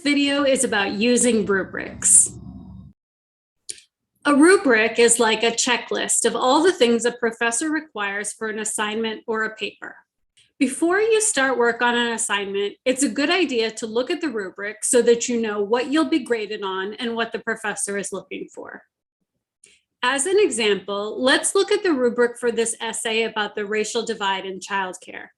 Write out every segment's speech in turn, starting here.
video is about using rubrics. A rubric is like a checklist of all the things a professor requires for an assignment or a paper. Before you start work on an assignment, it's a good idea to look at the rubric so that you know what you'll be graded on and what the professor is looking for. As an example, let's look at the rubric for this essay about the racial divide in childcare.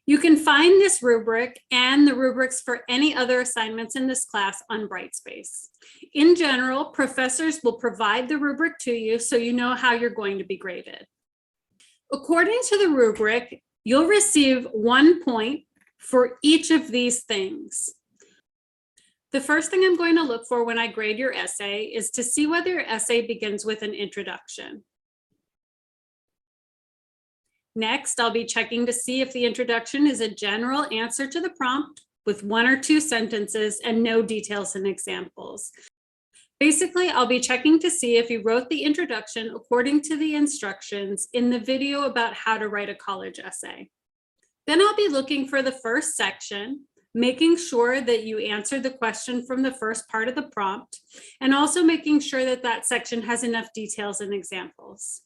You can find this rubric and the rubrics for any other assignments in this class on Brightspace. In general, professors will provide the rubric to you so you know how you're going to be graded. According to the rubric, you'll receive 1 point for each of these things. The first thing I'm going to look for when I grade your essay is to see whether your essay begins with an introduction. Next, I'll be checking to see if the introduction is a general answer to the prompt with 1 or 2 sentences and no details and examples. Basically, I'll be checking to see if you wrote the introduction according to the instructions in the video about how to write a college essay. Then I'll be looking for the first section, making sure that you answered the question from the first part of the prompt, and also making sure that that section has enough details and examples.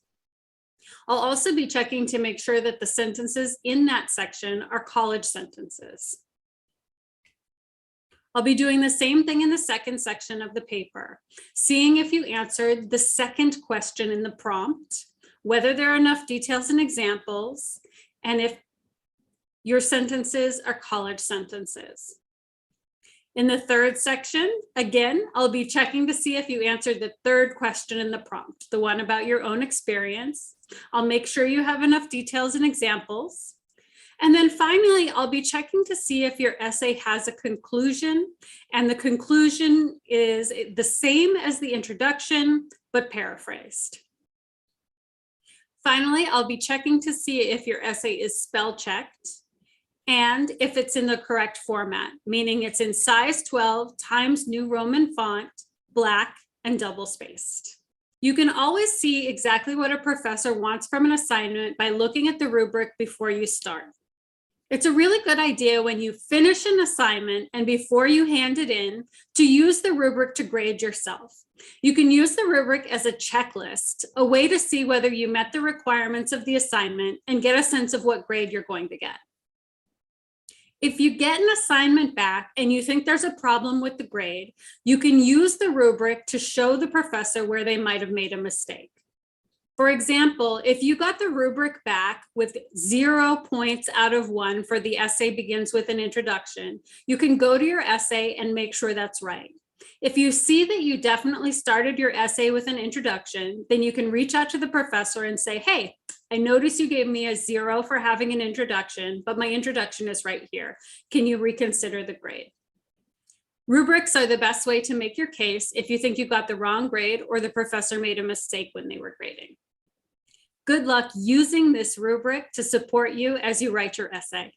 I'll also be checking to make sure that the sentences in that section are college sentences. I'll be doing the same thing in the second section of the paper, seeing if you answered the second question in the prompt, whether there are enough details and examples, and if your sentences are college sentences. In the third section, again, I'll be checking to see if you answered the third question in the prompt, the one about your own experience. I'll make sure you have enough details and examples. And then finally, I'll be checking to see if your essay has a conclusion, and the conclusion is the same as the introduction, but paraphrased. Finally, I'll be checking to see if your essay is spell checked and if it's in the correct format, meaning it's in size 12 times New Roman font, black, and double spaced. You can always see exactly what a professor wants from an assignment by looking at the rubric before you start. It's a really good idea when you finish an assignment and before you hand it in to use the rubric to grade yourself. You can use the rubric as a checklist, a way to see whether you met the requirements of the assignment and get a sense of what grade you're going to get. If you get an assignment back and you think there's a problem with the grade, you can use the rubric to show the professor where they might have made a mistake. For example, if you got the rubric back with 0 points out of 1 for the essay begins with an introduction, you can go to your essay and make sure that's right. If you see that you definitely started your essay with an introduction, then you can reach out to the professor and say, hey, I noticed you gave me a 0 for having an introduction, but my introduction is right here. Can you reconsider the grade? Rubrics are the best way to make your case if you think you got the wrong grade or the professor made a mistake when they were grading. Good luck using this rubric to support you as you write your essay.